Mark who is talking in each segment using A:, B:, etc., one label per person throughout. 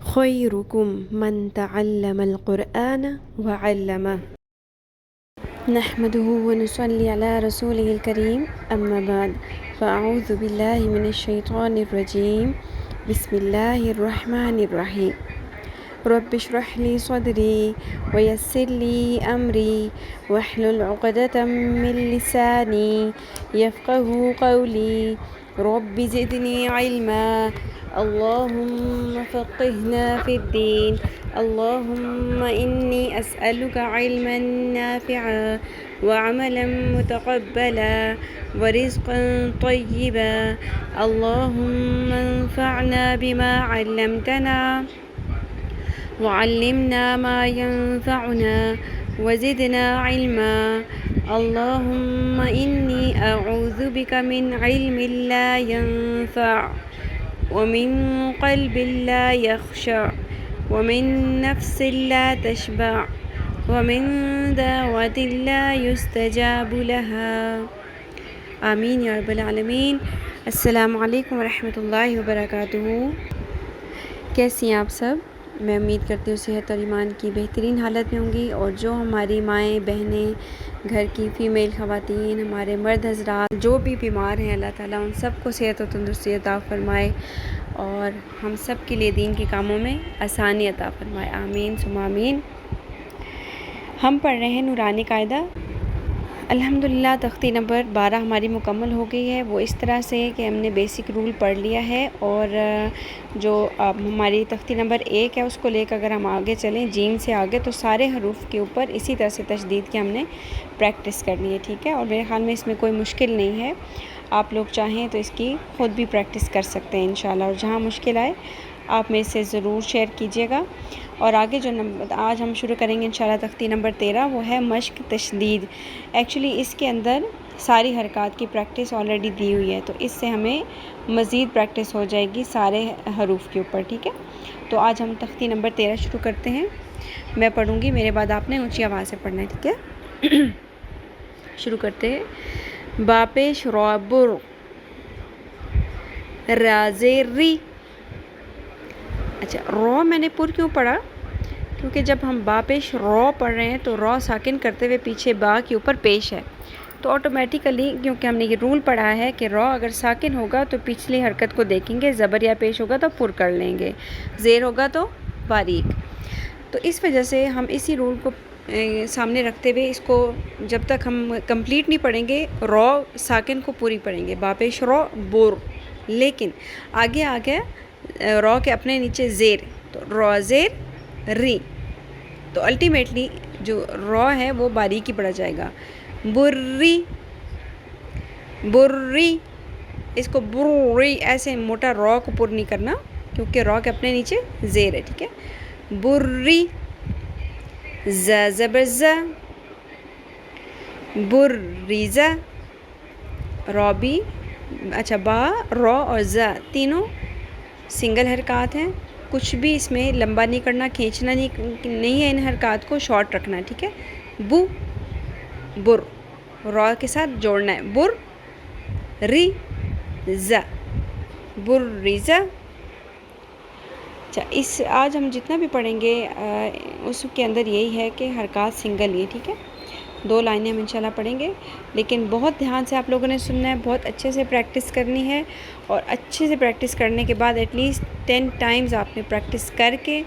A: خيركم من تعلم القرآن وعلمه نحمده ونصلي على رسوله الكريم أما بعد فأعوذ بالله من الشيطان الرجيم بسم الله الرحمن الرحيم رب اشرح لي صدري ويسر لي أمري واحلل عقدة من لساني يفقه قولي رب زدني علما اللهم فقهنا في الدين اللهم إني أسألك علما نافعا وعملا متقبلا ورزقا طيبا اللهم انفعنا بما علمتنا وعلمنا ما ينفعنا وزدنا علما اللهم إني أعوذ بك من علم لا ينفع ومن قلب لا يخشع ومن نفس لا تشبع ومن دعوة لا يستجاب لها آمین یا رب العالمین۔ السلام علیکم ورحمۃ اللہ وبرکاتہ۔ کیسی ہیں آپ سب؟ میں امید کرتی ہوں صحت اور ایمان کی بہترین حالت میں ہوں گی، اور جو ہماری مائیں بہنیں، گھر کی فیمیل خواتین، ہمارے مرد حضرات جو بھی بیمار ہیں، اللہ تعالیٰ ان سب کو صحت و تندرستی عطا فرمائے اور ہم سب کے لیے دین کے کاموں میں آسانی عطا فرمائے، آمین ثم آمین۔ ہم پڑھ رہے ہیں نورانی قاعدہ۔ الحمدللہ تختی نمبر 12 ہماری مکمل ہو گئی ہے۔ وہ اس طرح سے کہ ہم نے بیسک رول پڑھ لیا ہے، اور جو ہماری تختی نمبر 1 ہے اس کو لے کر اگر ہم آگے چلیں جیم سے آگے، تو سارے حروف کے اوپر اسی طرح سے تشدید کی ہم نے پریکٹس کرنی ہے، ٹھیک ہے؟ اور میرے خیال میں اس میں کوئی مشکل نہیں ہے، آپ لوگ چاہیں تو اس کی خود بھی پریکٹس کر سکتے ہیں انشاءاللہ، اور جہاں مشکل آئے آپ میرے سے ضرور شیئر کیجیے گا۔ اور آگے جو آج ہم شروع کریں گے انشاءاللہ تختی نمبر 13، وہ ہے مشق تشدید۔ ایکچولی اس کے اندر ساری حرکات کی پریکٹس آلریڈی دی ہوئی ہے، تو اس سے ہمیں مزید پریکٹس ہو جائے گی سارے حروف کے اوپر، ٹھیک ہے؟ تو آج ہم تختی نمبر 13 شروع کرتے ہیں۔ میں پڑھوں گی، میرے بعد آپ نے اونچی آواز سے پڑھنا ہے، ٹھیک ہے؟ شروع کرتے ہیں۔ باپیش رابر رازری۔ اچھا، رو میں نے پر کیوں پڑھا؟ کیونکہ جب ہم با پیش رو پڑھ رہے ہیں تو رو ساکن کرتے ہوئے پیچھے با کے اوپر پیش ہے، تو آٹومیٹیکلی کیونکہ ہم نے یہ رول پڑھا ہے کہ رو اگر ساکن ہوگا تو پچھلی حرکت کو دیکھیں گے، زبر یا پیش ہوگا تو پر کر لیں گے، زیر ہوگا تو باریک۔ تو اس وجہ سے ہم اسی رول کو سامنے رکھتے ہوئے اس کو جب تک ہم کمپلیٹ نہیں پڑھیں گے رو ساکن کو پوری پڑھیں گے، با پیش رو بور، لیکن آگے آگے رو کے اپنے نیچے زیر، تو رو زیر ری، تو الٹیمیٹلی جو رو ہے وہ باریکی پڑا جائے گا۔ بری بری، اس کو بری ایسے موٹا رو کو پر نہیں کرنا، کیونکہ رو کے اپنے نیچے زیر ہے، ٹھیک ہے؟ بری ز زبر ز، بریزہ، رو بھی اچھا با رو اور ز تینوں سنگل حرکات ہیں، کچھ بھی اس میں لمبا نہیں کرنا، کھینچنا نہیں ہے، ان حرکات کو شارٹ رکھنا ہے، ٹھیک ہے؟ بو بر، رو کے ساتھ جوڑنا ہے، بر ری ز، بر ریزہ۔ اچھا، اس آج ہم جتنا بھی پڑھیں گے اس کے اندر یہی ہے کہ حرکات سنگل ہی، ٹھیک ہے؟ 2 لائنیں ہم انشاءاللہ پڑھیں گے، لیکن بہت دھیان سے آپ لوگوں نے سننا ہے، بہت اچھے سے پریکٹس کرنی ہے، اور اچھے سے پریکٹس کرنے کے بعد ایٹ لیسٹ 10 ٹائمز آپ نے پریکٹس کر کے،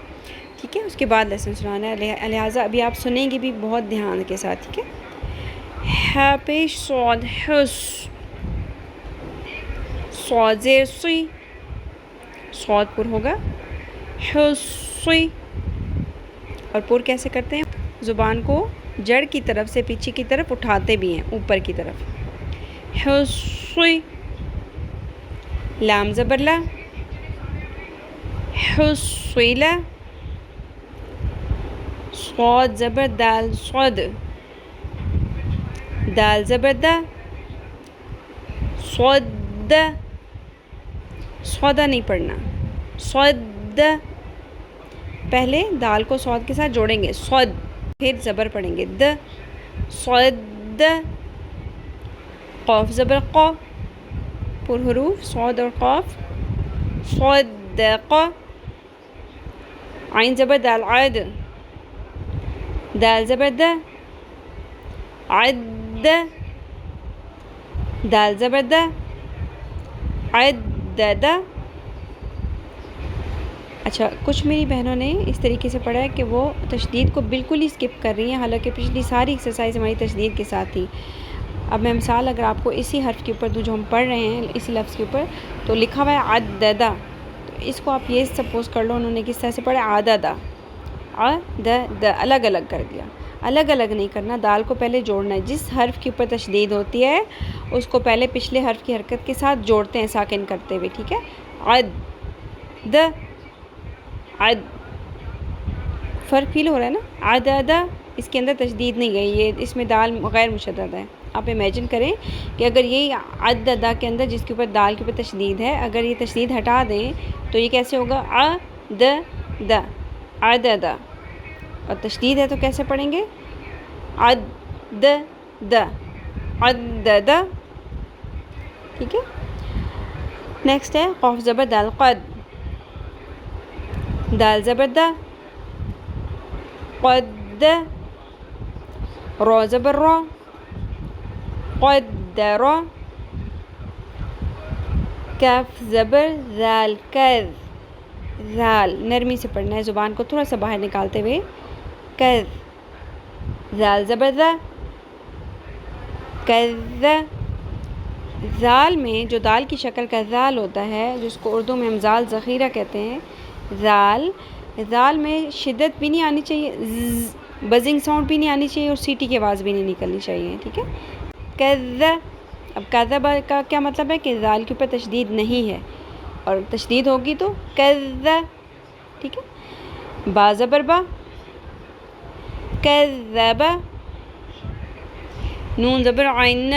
A: ٹھیک ہے، اس کے بعد لیسن سنانا ہے، لہٰذا ابھی آپ سنیں گے بھی بہت دھیان کے ساتھ، ٹھیک ہے؟ ہا پیش صاد حس، صاد زیر سی، صاد پر ہوگا، حسی، اور پر کیسے کرتے ہیں؟ زبان کو جڑ کی طرف سے پیچھے کی طرف اٹھاتے بھی ہیں، اوپر کی طرف، حسی، لام زبر لا، حصیلہ، صاد زبر دال صد، دال زبر دا، صد، صودا نہیں پڑھنا، صد، پہلے دال کو صاد کے ساتھ جوڑیں گے، صد، پھر زبر پڑھیں گے، د، صد، قاف زبر قا، پر حروف صاد اور قاف، صدق، عین زبر دال عد، دال زبر د، عد، دال زبر د، عدد۔ اچھا کچھ میری بہنوں نے اس طریقے سے پڑھا ہے کہ وہ تشدید کو بالکل ہی اسکپ کر رہی ہیں، حالانکہ پچھلی ساری ایکسرسائز ہماری تشدید کے ساتھ تھی۔ اب میں مثال اگر آپ کو اسی حرف کے اوپر دوں جو ہم پڑھ رہے ہیں، اسی لفظ کے اوپر، تو لکھا ہوا ہے عدد، تو اس کو آپ یہ سپوز کر لو انہوں نے کس طرح سے پڑھا عدد، عدد، الگ الگ کر دیا۔ الگ الگ نہیں کرنا، دال کو پہلے جوڑنا ہے، جس حرف کے اوپر تشدید ہوتی ہے اس کو پہلے پچھلے حرف کی حرکت کے ساتھ جوڑتے ہیں ساکن کرتے ہوئے، ٹھیک ہے؟ عد، عد، فرق فیل ہو رہا ہے نا؟ عدد، اس کے اندر تشدید نہیں گئی، یہ اس میں دال غیر مشدد ہے۔ آپ امیجن کریں کہ اگر یہ عدد کے اندر جس کے اوپر دال کے اوپر تشدید ہے، اگر یہ تشدید ہٹا دیں تو یہ کیسے ہوگا؟ عدد، عدد، اور تشدید ہے تو کیسے پڑھیں گے؟ عدد، عدد، ٹھیک ہے؟ نیکسٹ ہے قاف زبر دال قد، دال زبر دا، قد، را زبر را، قدر، کاف زبر ذال کذ، ذال نرمی سے پڑھنا ہے، زبان کو تھوڑا سا باہر نکالتے ہوئے، کذ، ذال زبر ذا، کذ، ذال میں جو دال کی شکل کا ذال ہوتا ہے جس کو اردو میں ہم ذال ذخیرہ کہتے ہیں، ذال، ذال میں شدت بھی نہیں آنی چاہیے، بزنگ ساؤنڈ بھی نہیں آنی چاہیے، اور سیٹی کی آواز بھی نہیں نکلنی چاہیے، ٹھیک ہے؟ کذ، اب کذب کا کیا مطلب ہے کہ ذال کے اوپر تشدید نہیں ہے، اور تشدید ہوگی تو کذ، ٹھیک ہے؟ با زبر با، کذب، نون زبر عین،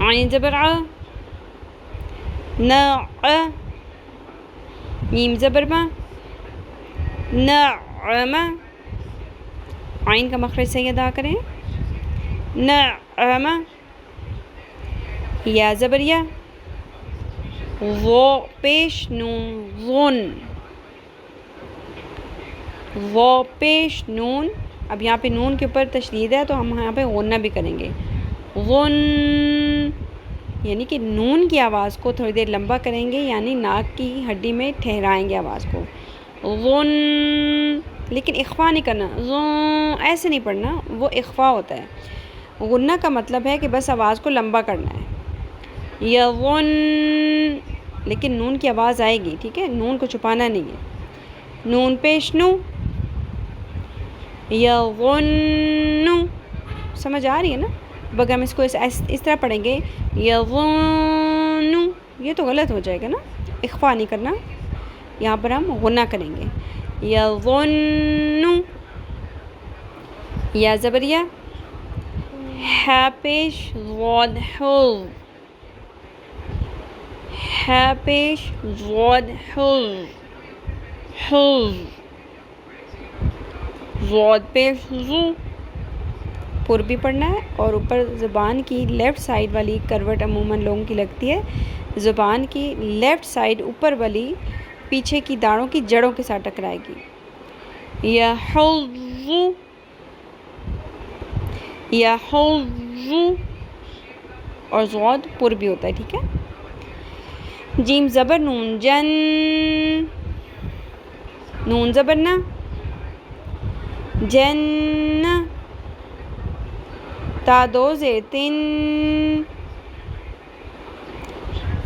A: عین زبر ع، نع، میم زبر ما، نعم، عین کا مخرج صحیح ادا کریں، نعم، یا زبر یا، وا پیش نون ظن، وا پیش نون، اب یہاں پہ نون کے اوپر تشدید ہے تو ہم یہاں پہ غنہ بھی کریں گے، غن، یعنی کہ نون کی آواز کو تھوڑی دیر لمبا کریں گے، یعنی ناک کی ہڈی میں ٹھہرائیں گے آواز کو، غن، لیکن اخفا نہیں کرنا، غن ایسے نہیں پڑھنا، وہ اخفا ہوتا ہے۔ غنہ کا مطلب ہے کہ بس آواز کو لمبا کرنا ہے، یغن، لیکن نون کی آواز آئے گی، ٹھیک ہے؟ نون کو چھپانا نہیں ہے، نون پیش نو، یغن، سمجھ آ رہی ہے نا؟ اگر ہم اس کو اس طرح پڑھیں گے یغن، یہ تو غلط ہو جائے گا نا، اخفا نہیں کرنا، یہاں پر ہم غنہ کریں گے، یغن، یا زبر یا، ہا پیش ضاد حظ، ہا پیش ضاد حظ، حظ، ضاد پیش ضو، پر بھی پڑھنا ہے، اور اوپر زبان کی لیفٹ سائڈ والی کروٹ عموماً لوگوں کی لگتی ہے، زبان کی لیفٹ سائڈ اوپر والی پیچھے کی داڑھوں کی جڑوں کے ساتھ ٹکرائے گی، یحظ، یحظ، اور ضاد پر بھی ہوتا ہے، ٹھیک ہے؟ جیم زبر نون جن، نون زبر نا، جن، تا دو زیر تن،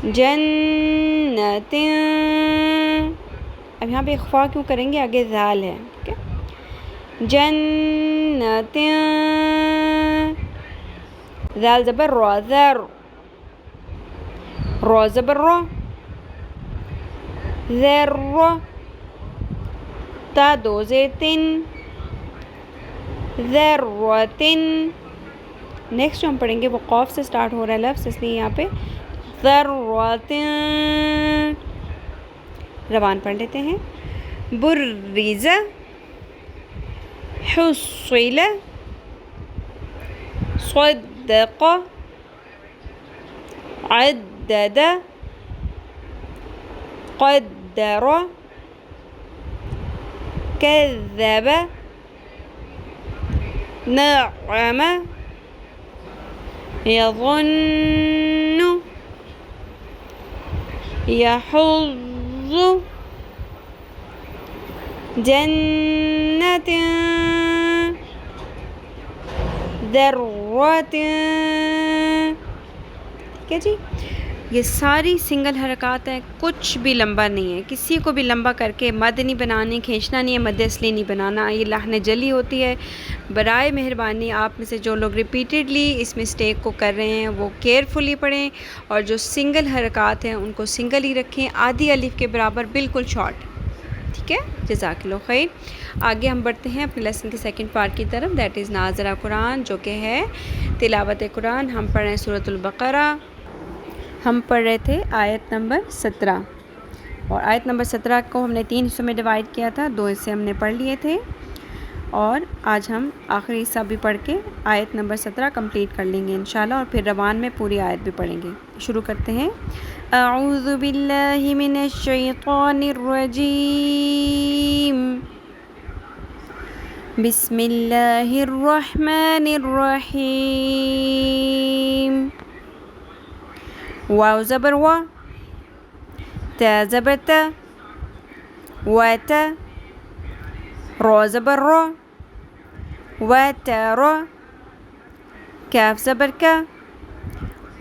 A: جنت، اب یہاں پہ اخفا کیوں کریں گے؟ آگے ذال ہے، ٹھیک ہے؟ جنت، ذال زبر را، ذر، را زبر را، ذر، تا دو زیر تن، ذرتن، نیکسٹ جو ہم پڑھیں گے وہ قاف سے سٹارٹ ہو رہا ہے لفظ، اس لیے یہاں پہ ذرتن، زبان پڑھ لیتے ہیں، برز، حصل، صدق، عدد، قدر، كذب نعم يظن يحظ جنة ذرة. ٹھیک ہے جی، یہ ساری سنگل حرکات ہیں، کچھ بھی لمبا نہیں ہے، کسی کو بھی لمبا کر کے مد نہیں بنانی، کھینچنا نہیں ہے، مد اصلی نہیں بنانا، یہ لحن جلی ہوتی ہے. برائے مہربانی آپ میں سے جو لوگ ریپیٹیڈلی اس مسٹیک کو کر رہے ہیں وہ کیئرفلی پڑھیں، اور جو سنگل حرکات ہیں ان کو سنگل ہی رکھیں، آدھی الف کے برابر، بالکل شارٹ. ٹھیک ہے، جزاک اللہ خیر. آگے ہم بڑھتے ہیں اپنے لیسن کے سیکنڈ پارٹ کی طرف، دیٹ از ناظرہ قرآن، جو کہ ہے تلاوت قرآن. ہم پڑھ رہے ہیں سورۃ البقرہ. ہم پڑھ رہے تھے آیت نمبر 17، اور آیت نمبر 17 کو ہم نے 3 حصوں میں ڈیوائڈ کیا تھا، 2 حصے ہم نے پڑھ لیے تھے، اور آج ہم آخری حصہ بھی پڑھ کے آیت نمبر 17 کمپلیٹ کر لیں گے انشاءاللہ، اور پھر روان میں پوری آیت بھی پڑھیں گے. شروع کرتے ہیں. اعوذ باللہ من الشیطان الرجیم، بسم اللہ الرحمن الرحیم. واو زبر وا، تا زبر تا، واتا، رو زبر رو، وترى، کاف زبر کا،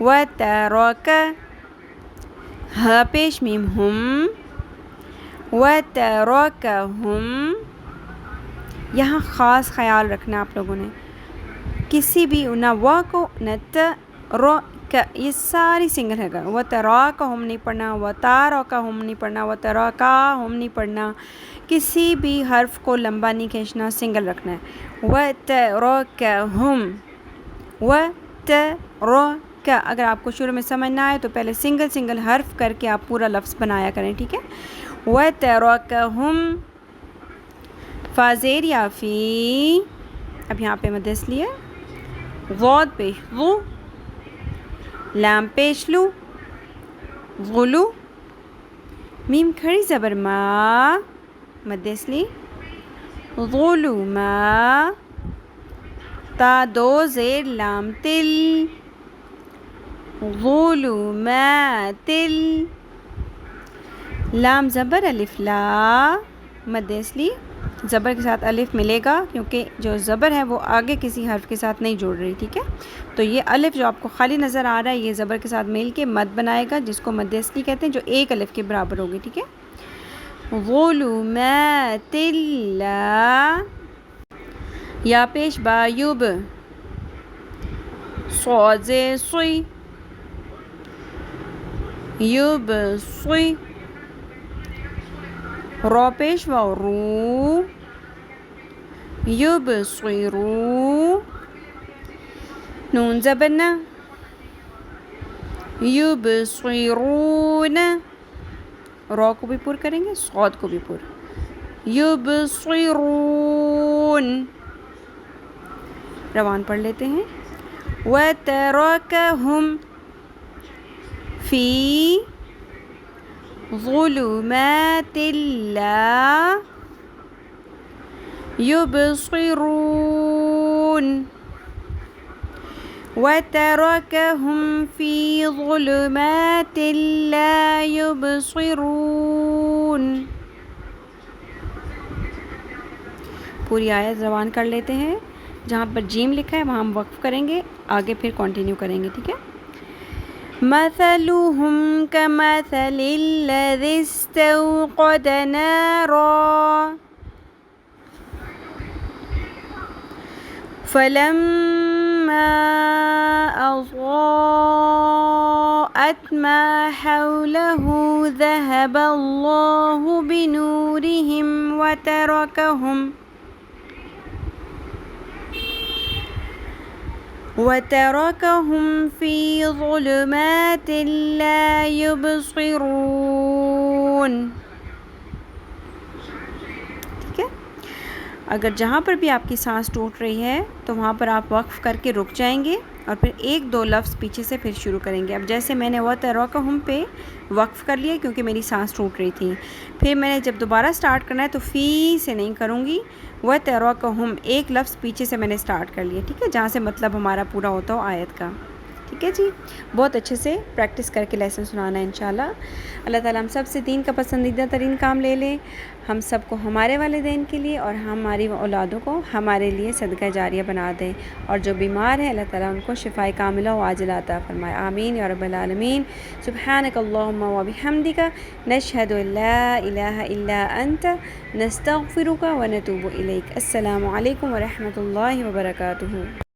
A: وتراک، ہا پیش میم ہم، وتراکہم. یہاں خاص خیال رکھنا آپ لوگوں نے، کسی بھی نہ وا کو نہ تا رو کا، یہ ساری سنگل ہے گا. وتراکہم نہیں پڑھنا، وتراکہم نہیں پڑھنا، وتراکاہم نہیں پڑھنا، کسی بھی حرف کو لمبا نہیں کھینچنا، سنگل رکھنا ہے. وتراکہم، وتراک. اگر آپ کو شروع میں سمجھ نہ آئے تو پہلے سنگل سنگل حرف کر کے آپ پورا لفظ بنایا کریں. ٹھیک ہے. وتراکہم، فا زیر یا فی، اب یہاں پہ مد اصلی ہے، ضاد پیش ضو، لام پیش لو، غلو، میم کھڑی زبر ما، مد اصلی، ظلما، تا دو زیر لام تل، ظلماتل، لام زبر الف لا، مد اصلی، زبر کے ساتھ الف ملے گا کیونکہ جو زبر ہے وہ آگے کسی حرف کے ساتھ نہیں جوڑ رہی. ٹھیک ہے، تو یہ الف جو آپ کو خالی نظر آ رہا ہے یہ زبر کے ساتھ مل کے مد بنائے گا، جس کو مد اصلی کہتے ہیں، جو ایک الف کے برابر ہوگی. ٹھیک ہے. ظلمات لا، یا پیش با یوب، صاد زیر صی، یوب صی، رو پیش واو رو، یبصرو، نون زبر نا، یبصرون، رو کو بھی پر کریں گے، صاد کو بھی پر، یبصرون. روان پڑھ لیتے ہیں. وَتَرَكَهُمْ فِي ظُلُمَاتٍ لَا يُبْصِرُونَ، وَتَرَكَهُمْ فِي ظُلُمَاتٍ لَا يُبْصِرُونَ. پوری آیت روان کر لیتے ہیں. جہاں پر جیم لکھا ہے وہاں ہم وقف کریں گے، آگے پھر کنٹینیو کریں گے. ٹھیک ہے. مثلهم كمثل الذي استوقد نارا فلما أضاءت ما حوله ذهب الله بنورهم وتركهم في ظلمات لا يبصرون. ٹھیک ہے. اگر جہاں پر بھی آپ کی سانس ٹوٹ رہی ہے تو وہاں پر آپ وقف کر کے رک جائیں گے اور پھر 1-2 لفظ پیچھے سے پھر شروع کریں گے. اب جیسے میں نے وَتَرَکَهُم پہ وقف کر لیا کیونکہ میری سانس ٹوٹ رہی تھی. پھر میں نے جب دوبارہ سٹارٹ کرنا ہے تو فی سے نہیں کروں گی, وَتَرَکَهُم ایک لفظ پیچھے سے میں نے سٹارٹ کر لیا, ٹھیک ہے, جہاں سے مطلب ہمارا پورا ہوتا ہو آیت کا. ٹھیک ہے جی, بہت اچھے سے پریکٹس کر کے لیسن سنانا ہے انشاءاللہ. اللہ تعالیٰ ہم سب سے دین کا پسندیدہ ترین کام لے لیں, ہم سب کو ہمارے والدین کے لیے اور ہماری اولادوں کو ہمارے لیے صدقہ جاریہ بنا دیں, اور جو بیمار ہیں اللہ تعالیٰ ان کو شفائے کاملہ و عاجلہ عطا فرمائے. آمین یا رب العالمین. سبحانک اللہم و بحمدک, نشہد ان لا الہ الا انت, نستغفرک و نتوب الیک. السلام علیکم و رحمۃ اللہ وبرکاتہ.